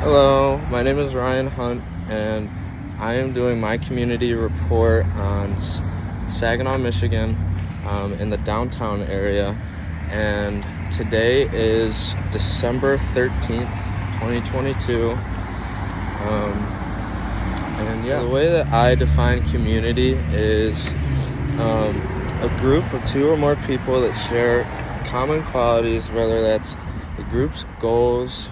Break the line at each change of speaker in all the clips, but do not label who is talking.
Hello, my name is Ryan Hunt, and I am doing my community report on Saginaw, Michigan, in the downtown area. And today is December 13th, 2022. The way that I define community is a group of two or more people that share common qualities, whether that's the group's goals,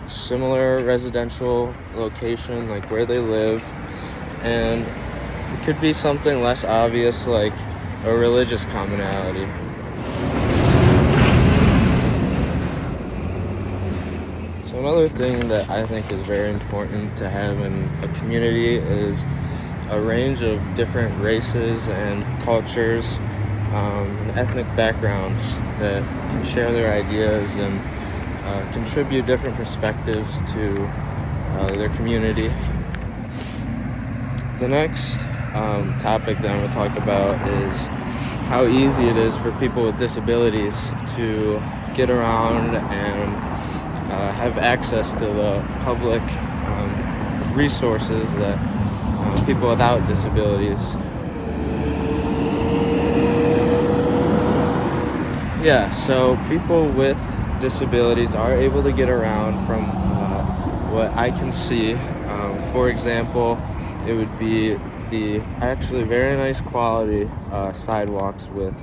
similar residential location, like where they live, and it could be something less obvious, like a religious commonality. So another thing that I think is very important to have in a community is a range of different races and cultures, and ethnic backgrounds that can share their ideas and contribute different perspectives to their community. The next topic that I'm going to talk about is how easy it is for people with disabilities to get around and have access to the public resources that people without disabilities. So people with disabilities are able to get around from what I can see. For example, it would be the actually very nice quality sidewalks with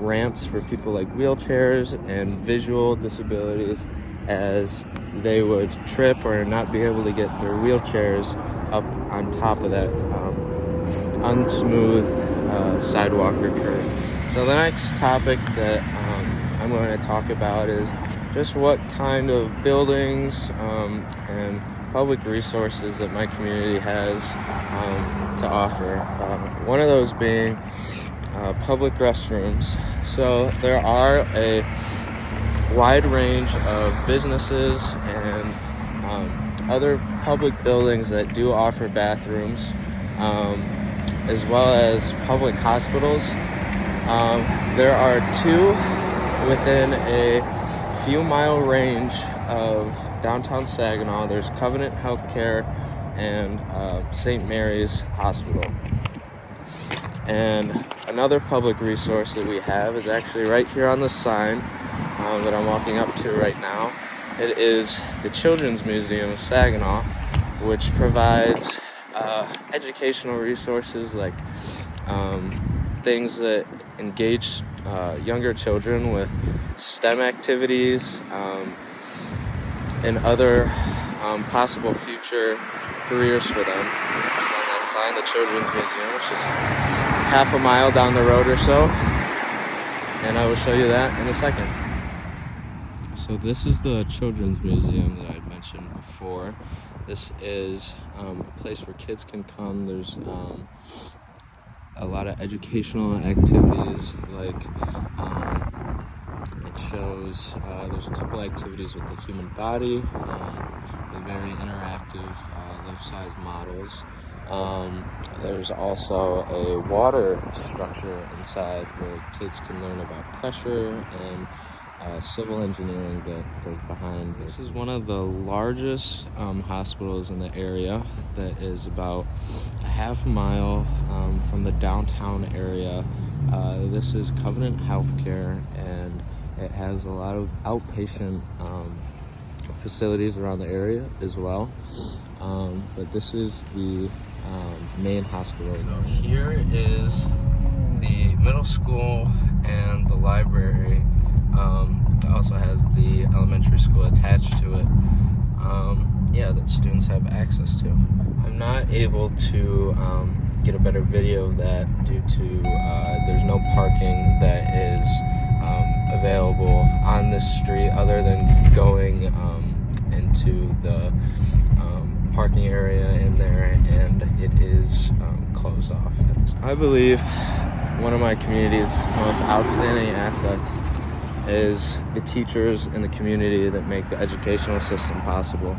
ramps for people like wheelchairs and visual disabilities, as they would trip or not be able to get their wheelchairs up on top of that unsmooth sidewalk or curb. So the next topic that I'm going to talk about is just what kind of buildings and public resources that my community has to offer. One of those being public restrooms. So there are a wide range of businesses and other public buildings that do offer bathrooms, as well as public hospitals. There are two within a few mile range of downtown Saginaw. There's Covenant Healthcare and St. Mary's Hospital. And another public resource that we have is actually right here on the sign that I'm walking up to right now. It is the Children's Museum of Saginaw, which provides educational resources like things that engage younger children with STEM activities and other possible future careers for them. Just on that sign, the Children's Museum, which is half a mile down the road or so, and I will show you that in a second. So this is the Children's Museum that I had mentioned before. This is a place where kids can come. There's a lot of educational activities, like it shows there's a couple activities with the human body, with very interactive life-size models. There's also a water structure inside where kids can learn about pressure and civil engineering that goes behind this. This is one of the largest hospitals in the area that is about a half mile from the downtown area. This is Covenant Healthcare, and it has a lot of outpatient facilities around the area as well. But this is the main hospital. So here is the middle school and the library. It also has the elementary school attached to it, that students have access to. I'm not able to get a better video of that due to there's no parking that is available on this street other than going into the parking area in there, and it is closed off at this time. I believe one of my community's most outstanding assets is the teachers in the community that make the educational system possible.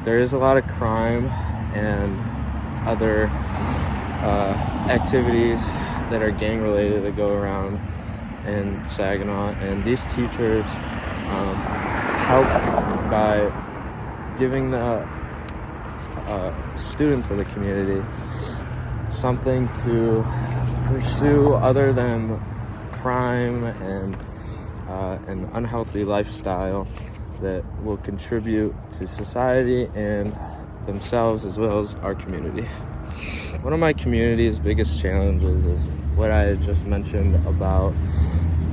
There is a lot of crime and other activities that are gang related that go around in Saginaw, and these teachers help by giving the students of the community something to pursue other than crime and an unhealthy lifestyle that will contribute to society and themselves as well as our community. One of my community's biggest challenges is what I had just mentioned about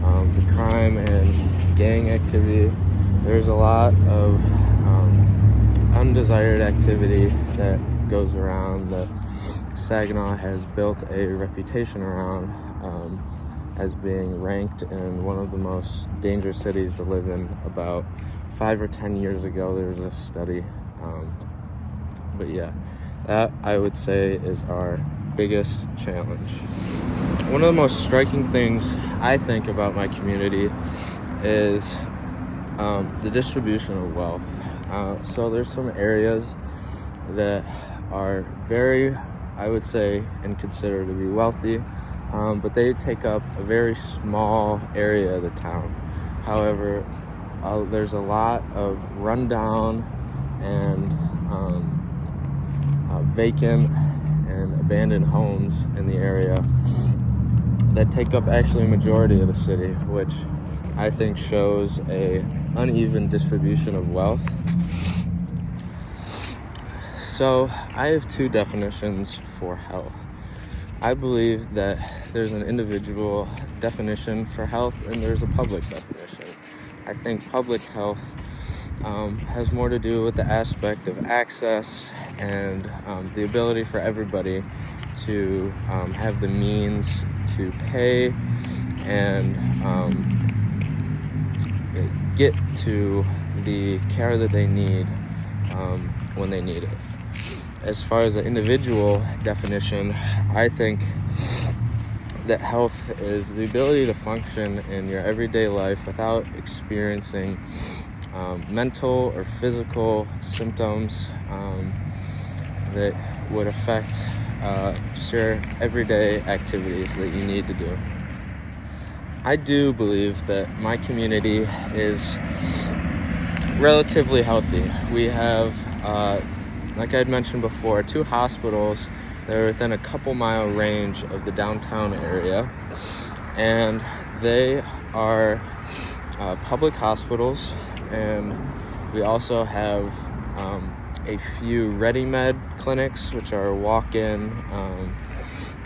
the crime and gang activity. There's a lot of undesired activity that goes around that Saginaw has built a reputation around as being ranked in one of the most dangerous cities to live in. About 5 or 10 years ago, there was a study. But yeah, that I would say is our biggest challenge. One of the most striking things I think about my community is the distribution of wealth. So there's some areas that are very, I would say, and consider to be wealthy, but they take up a very small area of the town. However, there's a lot of rundown and vacant and abandoned homes in the area that take up actually a majority of the city, which I think shows a uneven distribution of wealth. So I have two definitions for health. I believe that there's an individual definition for health and there's a public definition. I think public health has more to do with the aspect of access and the ability for everybody to have the means to pay and get to the care that they need when they need it. As far as the individual definition, I think that health is the ability to function in your everyday life without experiencing mental or physical symptoms that would affect just your everyday activities that you need to do. I do believe that my community is relatively healthy. We have, like I'd mentioned before, 2 hospitals that are within a couple mile range of the downtown area, and they are public hospitals, and we also have a few ReadyMed clinics, which are walk-in,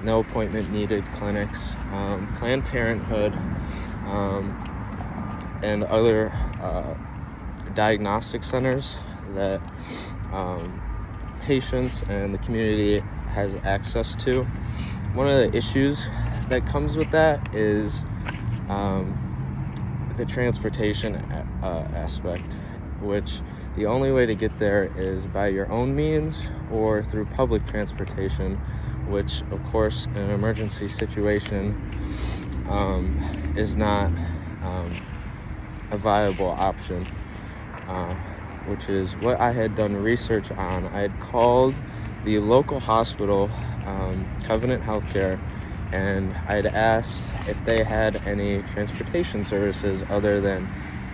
no appointment needed clinics, Planned Parenthood, and other diagnostic centers that patients and the community has access to. One of the issues that comes with that is the transportation aspect, which the only way to get there is by your own means or through public transportation, which of course in an emergency situation is not a viable option, which is what I had done research on. I had called the local hospital, Covenant Healthcare, and I had asked if they had any transportation services other than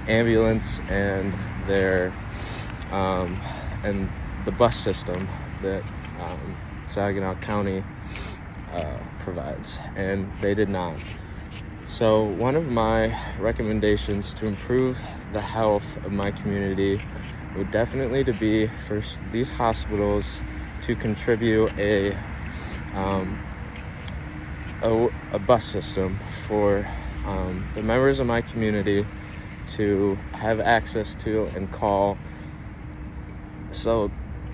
ambulance and their and the bus system that Saginaw County provides, and they did not. So one of my recommendations to improve the health of my community would definitely to be for these hospitals to contribute a bus system for the members of my community to have access to and call, so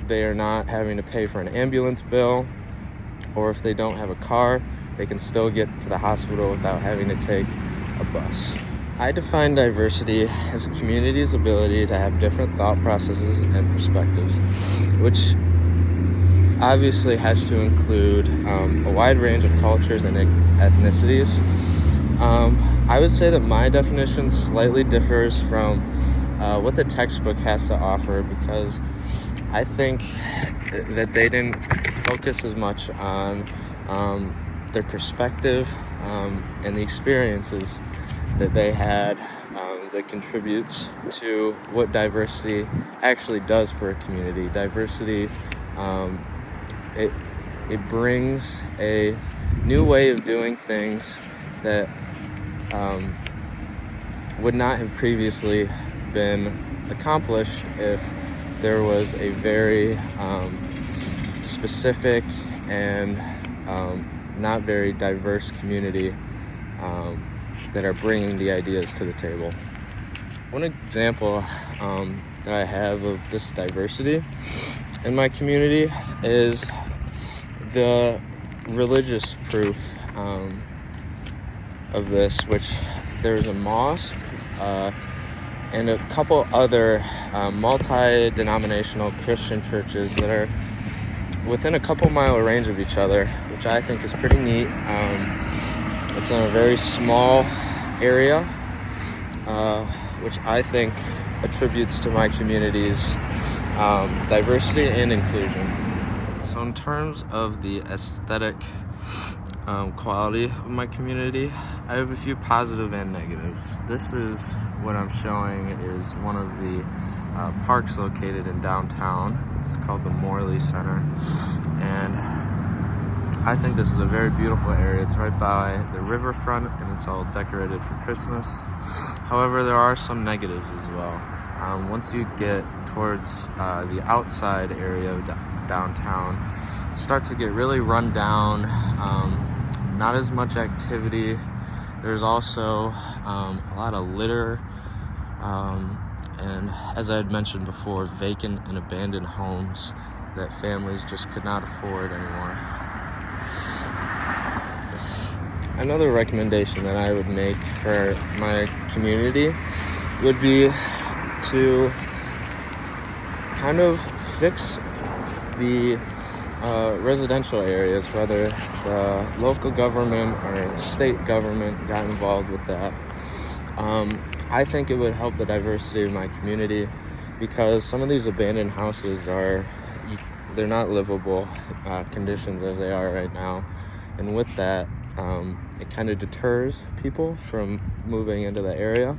they are not having to pay for an ambulance bill, or if they don't have a car, they can still get to the hospital without having to take a bus. I define diversity as a community's ability to have different thought processes and perspectives, which obviously has to include a wide range of cultures and ethnicities. I would say that my definition slightly differs from what the textbook has to offer, because I think that they didn't focus as much on their perspective and the experiences that they had that contributes to what diversity actually does for a community. Diversity, it brings a new way of doing things that would not have previously been accomplished if there was a very specific and not very diverse community that are bringing the ideas to the table. One example that I have of this diversity in my community is the religious proof of this, which there's a mosque and a couple other multi-denominational Christian churches that are within a couple mile range of each other, which I think is pretty neat. It's in a very small area, which I think attributes to my community's diversity and inclusion. So in terms of the aesthetic quality of my community, I have a few positive and negatives. This is what I'm showing is one of the parks located in downtown. It's called the Morley Center, and I think this is a very beautiful area. It's right by the riverfront and it's all decorated for Christmas. However, there are some negatives as well. Once you get towards the outside area of downtown, it starts to get really run down, not as much activity. There's also a lot of litter, and as I had mentioned before, vacant and abandoned homes that families just could not afford anymore. Another recommendation that I would make for my community would be to kind of fix the residential areas, whether the local government or state government got involved with that. I think it would help the diversity of my community, because some of these abandoned houses they're not livable conditions as they are right now, and with that it kind of deters people from moving into the area.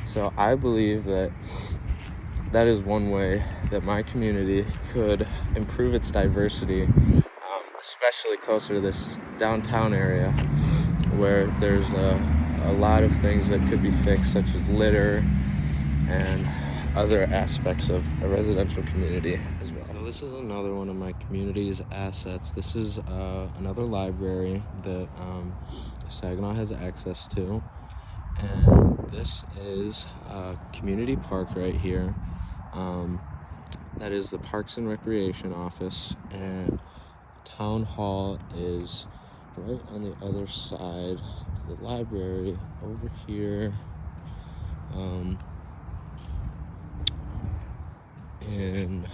So I believe that is one way that my community could improve its diversity, especially closer to this downtown area where there's a lot of things that could be fixed, such as litter and other aspects of a residential community as well. So this is another one of my community's assets. This is another library that Saginaw has access to, and this is a community park right here. That is the Parks and Recreation office, and Town Hall is right on the other side of the library over here. In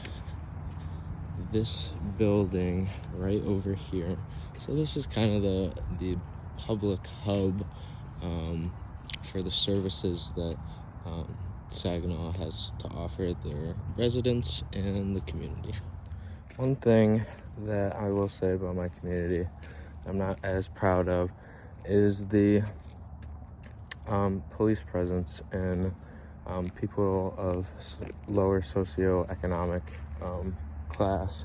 this building right over here. So this is kind of the public hub for the services that Saginaw has to offer their residents and the community. One thing that I will say about my community I'm not as proud of is the police presence and people of lower socioeconomic class.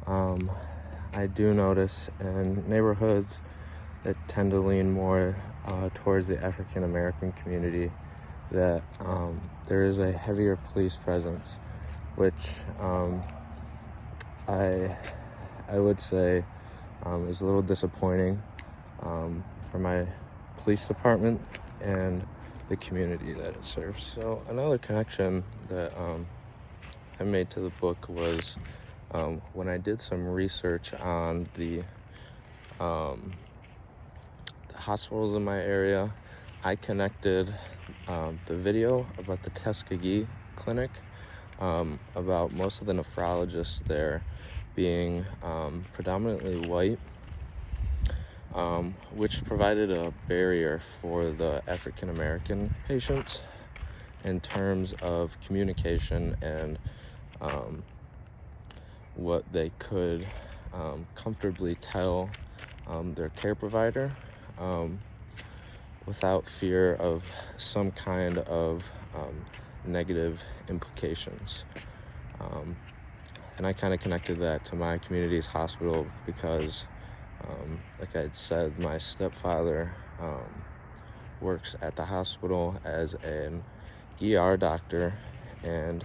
I do notice in neighborhoods that tend to lean more towards the African American community that there is a heavier police presence, which I would say is a little disappointing for my police department and the community that it serves. So another connection that I made to the book was when I did some research on the hospitals in my area. I connected the video about the Tuskegee Clinic, about most of the nephrologists there being predominantly white, which provided a barrier for the African American patients in terms of communication and what they could comfortably tell their care provider. without fear of some kind of negative implications. And I kind of connected that to my community's hospital because, like I had said, my stepfather works at the hospital as an ER doctor, and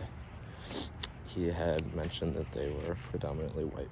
he had mentioned that they were predominantly white.